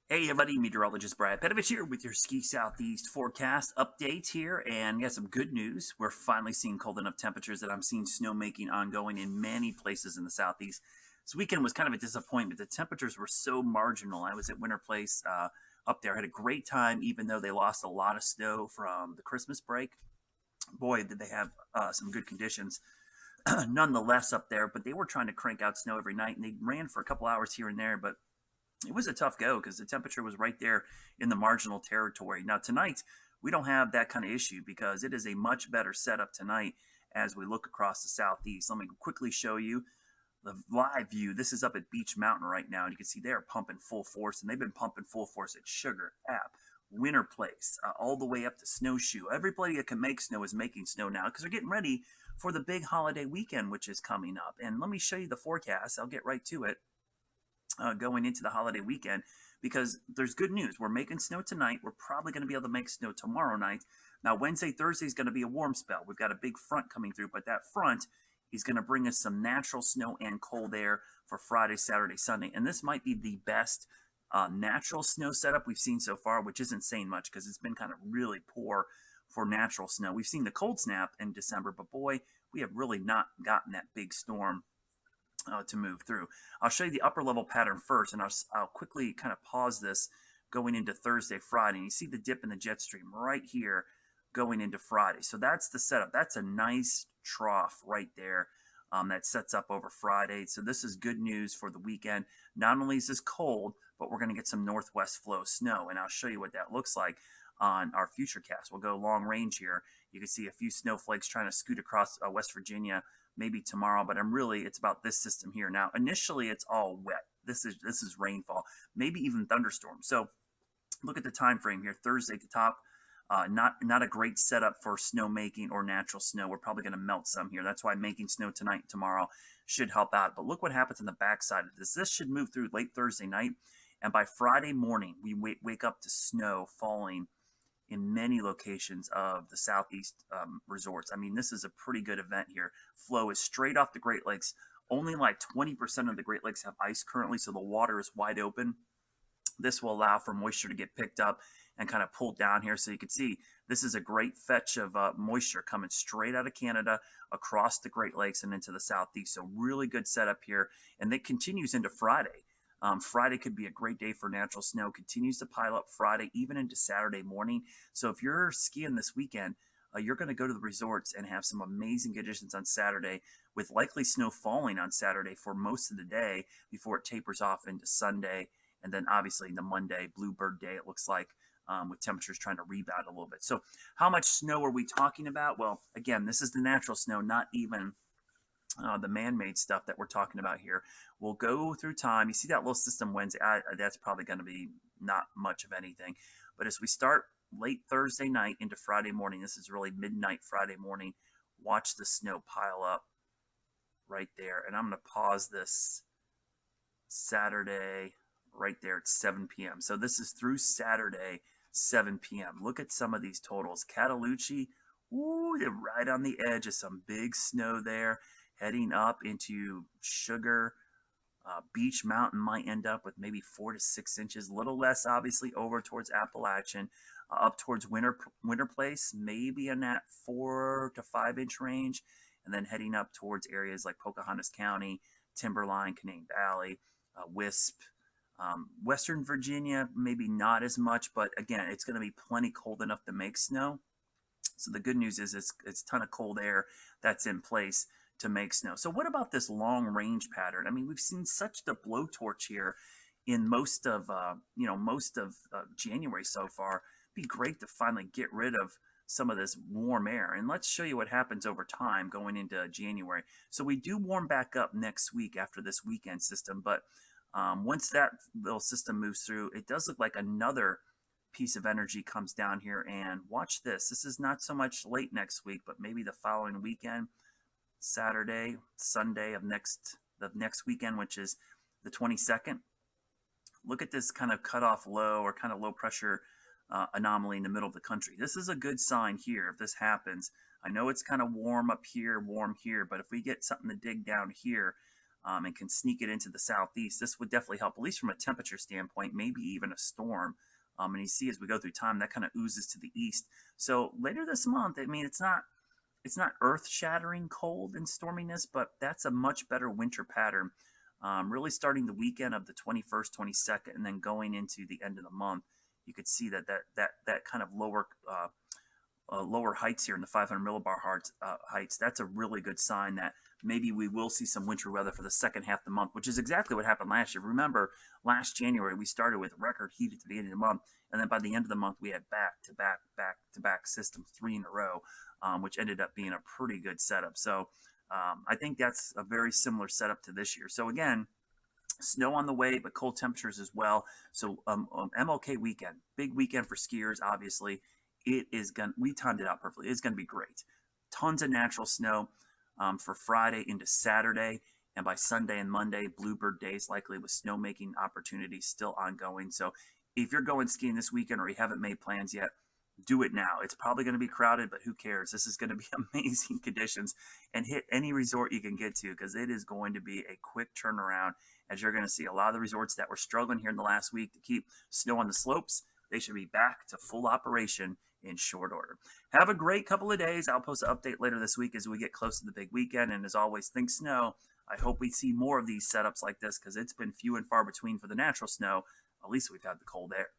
Hey everybody, meteorologist Brad Petovich here with your Ski Southeast forecast update here, and we got some good news. We're finally seeing cold enough temperatures that I'm seeing snowmaking ongoing in many places in the Southeast. This weekend was kind of a disappointment. The temperatures were so marginal. I was at Winter Place up there. I had a great time, even though they lost a lot of snow from the Christmas break. Boy, did they have some good conditions nonetheless up there, but they were trying to crank out snow every night, and they ran for a couple hours here and there, but it was a tough go because the temperature was right there in the marginal territory. Now, tonight, we don't have that kind of issue because it is a much better setup tonight as we look across the southeast. Let me quickly show you the live view. This is up at Beach Mountain right now, and you can see they're pumping full force, and they've been pumping full force at Sugar, App, Winter Place, all the way up to Snowshoe. Everybody that can make snow is making snow now because they're getting ready for the big holiday weekend, which is coming up. And let me show you the forecast. I'll get right to it. Going into the holiday weekend, because there's good news. We're making snow tonight. We're probably going to be able to make snow tomorrow night. Now, Wednesday, Thursday is going to be a warm spell. We've got a big front coming through, but that front is going to bring us some natural snow and cold air for Friday, Saturday, Sunday. And this might be the best natural snow setup we've seen so far, which isn't saying much because it's been kind of really poor for natural snow. We've seen the cold snap in December, but boy, we have really not gotten that big storm to move through. I'll show you the upper level pattern first, and I'll quickly kind of pause this going into Thursday, Friday. And you see the dip in the jet stream right here going into Friday. So that's the setup. That's a nice trough right there that sets up over Friday. So this is good news for the weekend. Not only is this cold, but we're going to get some northwest flow snow, and I'll show you what that looks like on our future cast. We'll go long range here. You can see a few snowflakes trying to scoot across West Virginia maybe tomorrow, but it's about this system here. Now, initially, it's all wet. This is rainfall, maybe even thunderstorms. So look at the time frame here. Thursday at the top, not a great setup for snow making or natural snow. We're probably going to melt some here. That's why making snow tonight and tomorrow should help out. But look what happens on the backside of this. This should move through late Thursday night, and by Friday morning, we wake up to snow falling in many locations of the southeast resorts. I mean, this is a pretty good event here. Flow is straight off the Great Lakes. Only like 20% of the Great Lakes have ice currently, so the water is wide open. This will allow for moisture to get picked up and kind of pulled down here. So you can see this is a great fetch of moisture coming straight out of Canada across the Great Lakes and into the southeast. So really good setup here. And it continues into Friday. Friday could be a great day for natural snow. Continues to pile up Friday, even into Saturday morning. So if you're skiing this weekend, you're going to go to the resorts and have some amazing conditions on Saturday, with likely snow falling on Saturday for most of the day before it tapers off into Sunday. And then obviously the Monday, Bluebird Day, it looks like, with temperatures trying to rebound a little bit. So how much snow are we talking about? Well, again, this is the natural snow, not even the man-made stuff that we're talking about here. Will go through time. You see that little system Wednesday, that's probably going to be not much of anything. But as we start late Thursday night into Friday morning, this is really midnight Friday morning, watch the snow pile up right there. And I'm going to pause this Saturday right there at 7 p.m. So this is through Saturday, 7 p.m. Look at some of these totals. Cataloochee, ooh, they're right on the edge of some big snow there. Heading up into Sugar, Beach Mountain might end up with maybe 4 to 6 inches, a little less obviously over towards Appalachian, up towards Winter Place, maybe in that 4 to 5 inch range, and then heading up towards areas like Pocahontas County, Timberline, Canaan Valley, Wisp, Western Virginia, maybe not as much, but again, it's going to be plenty cold enough to make snow. So the good news is it's a ton of cold air that's in place to make snow. So what about this long range pattern? I mean, we've seen such the blowtorch here in most of January so far. It'd be great to finally get rid of some of this warm air, and let's show you what happens over time going into January. So we do warm back up next week after this weekend system, but once that little system moves through, it does look like another piece of energy comes down here. And watch this. This is not so much late next week, but maybe the following weekend. Saturday, Sunday of the next weekend, which is the 22nd. Look at this kind of cutoff low or kind of low pressure anomaly in the middle of the country. This is a good sign here if this happens. I know it's kind of warm up here, warm here, but if we get something to dig down here, and can sneak it into the southeast, this would definitely help, at least from a temperature standpoint, maybe even a storm. And you see as we go through time, that kind of oozes to the east. So later this month, I mean, it's not earth-shattering cold and storminess, but that's a much better winter pattern. Really starting the weekend of the 21st, 22nd, and then going into the end of the month, you could see that kind of lower heights here in the 500 millibar heights. That's a really good sign that maybe we will see some winter weather for the second half of the month, which is exactly what happened last year. Remember, last January we started with record heat at the beginning of the month, and then by the end of the month we had back-to-back systems, 3 in a row, which ended up being a pretty good setup. So I think that's a very similar setup to this year. So again, snow on the way, but cold temperatures as well. So MLK weekend, big weekend for skiers, obviously. We timed it out perfectly. It's going to be great. Tons of natural snow for Friday into Saturday. And by Sunday and Monday, bluebird days likely with snowmaking opportunities still ongoing. So if you're going skiing this weekend or you haven't made plans yet, do it now. It's probably going to be crowded, but who cares? This is going to be amazing conditions, and hit any resort you can get to, because it is going to be a quick turnaround, as you're going to see a lot of the resorts that were struggling here in the last week to keep snow on the slopes. They should be back to full operation in short order. Have a great couple of days. I'll post an update later this week as we get close to the big weekend. And as always, think snow. I hope we see more of these setups like this, because it's been few and far between for the natural snow. At least we've had the cold air.